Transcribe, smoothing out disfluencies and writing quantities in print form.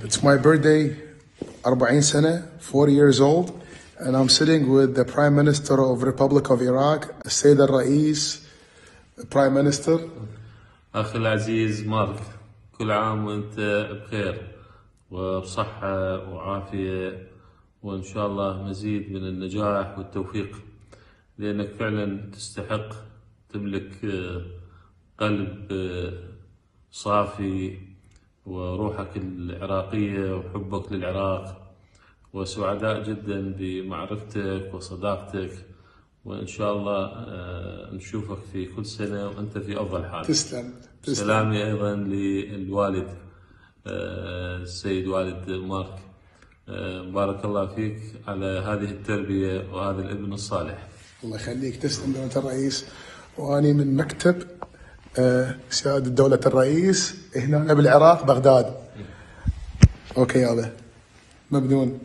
It's my birthday, 40 سنة, 40 years old, and I'm sitting with the Prime Minister of Republic of Iraq, السيد الرئيس, Prime Minister. أخي العزيز مارك، كل عام وأنت بخير وبصحة وعافية، وإن شاء الله مزيد من النجاح والتوفيق، لأنك فعلا تستحق، تملك قلب صافي وروحك العراقية وحبك للعراق، وسعداء جدا بمعرفتك وصداقتك، وإن شاء الله نشوفك في كل سنة وأنت في أفضل حال. تسلم. سلامي أيضا للوالد السيد والد مارك، بارك الله فيك على هذه التربية وهذا الابن الصالح. الله يخليك، تسلم دولة الرئيس. وأني من مكتب سيادة دولة الرئيس هنا بالعراق بغداد. أوكي يابا، مبنون.